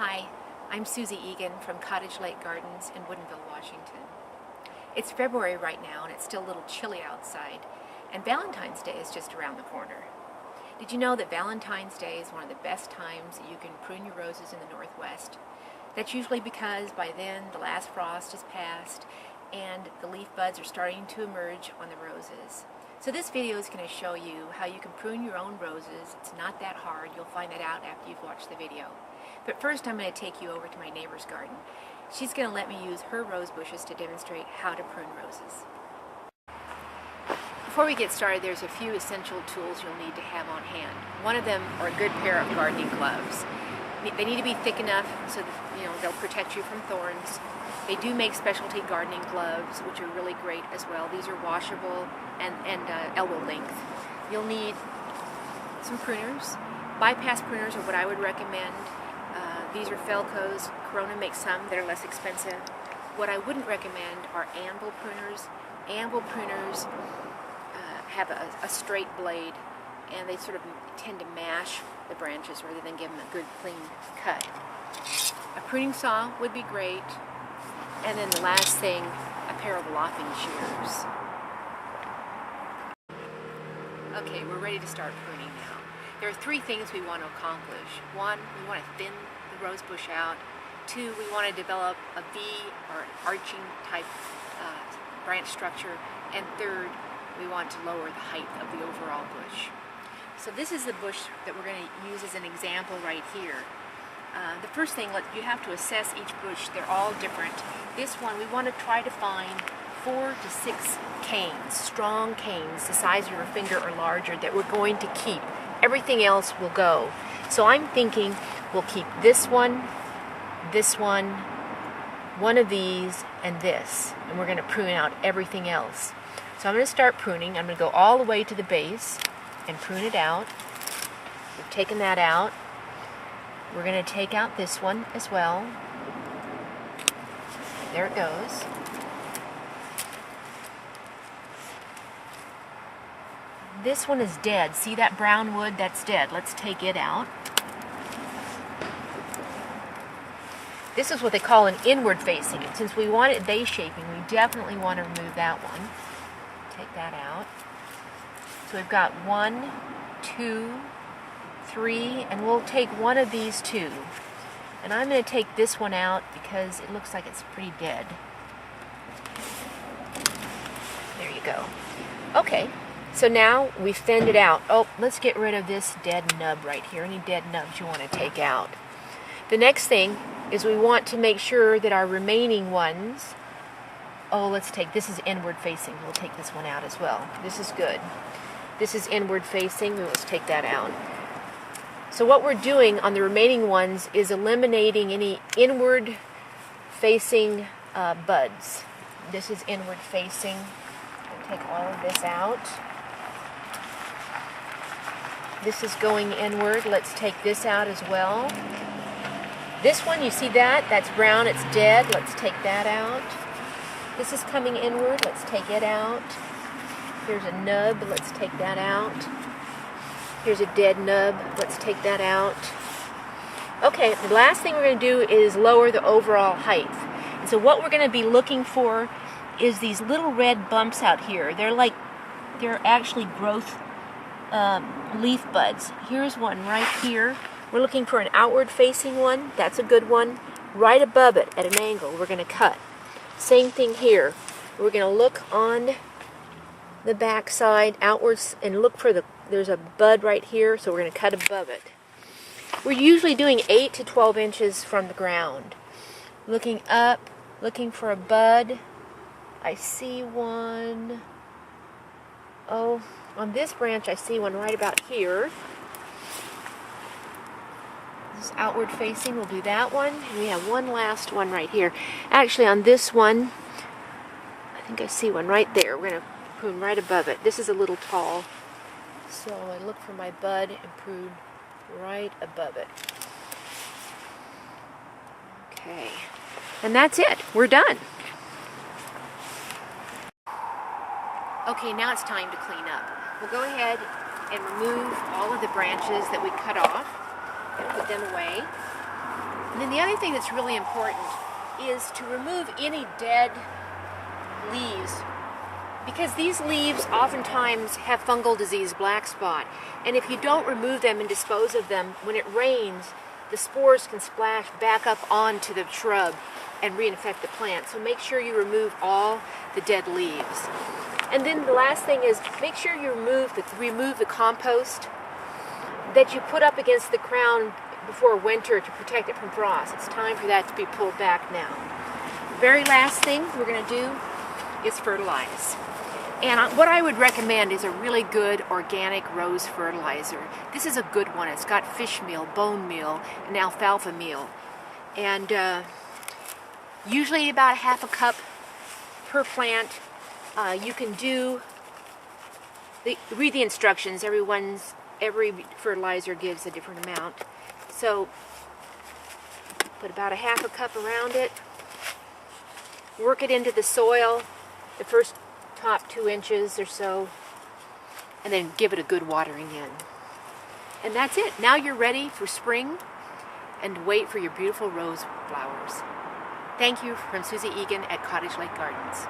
Hi, I'm Susie Egan from Cottage Lake Gardens in Woodinville, Washington. It's February right now and it's still a little chilly outside, and Valentine's Day is just around the corner. Did you know that Valentine's Day is one of the best times that you can prune your roses in the Northwest? That's usually because by then the last frost is past and the leaf buds are starting to emerge on the roses. So this video is going to show you how you can prune your own roses. It's not that hard. You'll find that out after you've watched the video. But first I'm going to take you over to my neighbor's garden. She's going to let me use her rose bushes to demonstrate how to prune roses. Before we get started, there's a few essential tools you'll need to have on hand. One of them are a good pair of gardening gloves. They need to be thick enough so that they'll protect you from thorns. They do make specialty gardening gloves, which are really great as well. These are washable and elbow length. You'll need some pruners. Bypass pruners are what I would recommend. These are Felco's. Corona makes some that are less expensive. What I wouldn't recommend are anvil pruners. Anvil pruners have a straight blade, and they sort of tend to mash the branches rather than give them a good clean cut. A pruning saw would be great. And then the last thing, a pair of lopping shears. Okay, we're ready to start pruning now. There are three things we want to accomplish. One, we want to thin the rose bush out. Two, we want to develop a V or an arching type branch structure. And third, we want to lower the height of the overall bush. So this is the bush that we're going to use as an example right here. The first thing, you have to assess each bush. They're all different. This one, we want to try to find 4 to 6 canes, strong canes, the size of your finger or larger, that we're going to keep. Everything else will go. So I'm thinking we'll keep this one, one of these, and this. And we're going to prune out everything else. So I'm going to start pruning. I'm going to go all the way to the base and prune it out. We've taken that out. We're going to take out this one as well. There it goes. This one is dead. See that brown wood? That's dead. Let's take it out. This is what they call an inward facing. And since we want it vase shaping, we definitely want to remove that one. Take that out. So we've got 1, 2, 3, and we'll take one of these two. And I'm going to take this one out because it looks like it's pretty dead. There you go. Okay, so now we've thinned it out. Oh, let's get rid of this dead nub right here. Any dead nubs you want to take out. The next thing is we want to make sure that our remaining ones, this is inward facing. We'll take this one out as well. This is good. This is inward facing. Let's take that out. So what we're doing on the remaining ones is eliminating any inward facing buds. This is inward facing. I'll take all of this out. This is going inward. Let's take this out as well. This one, you see that? That's brown, it's dead. Let's take that out. This is coming inward. Let's take it out. Here's a nub. Let's take that out. Here's a dead nub. Let's take that out. Okay, the last thing we're going to do is lower the overall height. And so what we're going to be looking for is these little red bumps out here. They're actually growth leaf buds. Here's one right here. We're looking for an outward facing one. That's a good one. Right above it at an angle, we're going to cut. Same thing here. We're going to look on the back side outwards and look for there's a bud right here, so we're going to cut above it. We're usually doing 8 to 12 inches from the ground. Looking up, looking for a bud. I see one. Oh, on this branch I see one right about here. This is outward facing. We'll do that one. And we have one last one right here. Actually, on this one, I think I see one right there. We're going to prune right above it. This is a little tall. So I look for my bud and prune right above it. Okay. And that's it. We're done. Okay, now it's time to clean up. We'll go ahead and remove all of the branches that we cut off and put them away. And then the other thing that's really important is to remove any dead leaves, because these leaves oftentimes have fungal disease, black spot, and if you don't remove them and dispose of them, when it rains, the spores can splash back up onto the shrub and reinfect the plant. So make sure you remove all the dead leaves. And then the last thing is, make sure you remove the compost that you put up against the crown before winter to protect it from frost. It's time for that to be pulled back now. The very last thing we're going to do is fertilize. And what I would recommend is a really good organic rose fertilizer. This is a good one. It's got fish meal, bone meal, and alfalfa meal. And usually about ½ a cup per plant. You can read the instructions. Every fertilizer gives a different amount. So put about ½ a cup around it. Work it into the soil, the first top 2 inches or so, and then give it a good watering in. And that's it. Now you're ready for spring and wait for your beautiful rose flowers. Thank you from Susie Egan at Cottage Lake Gardens.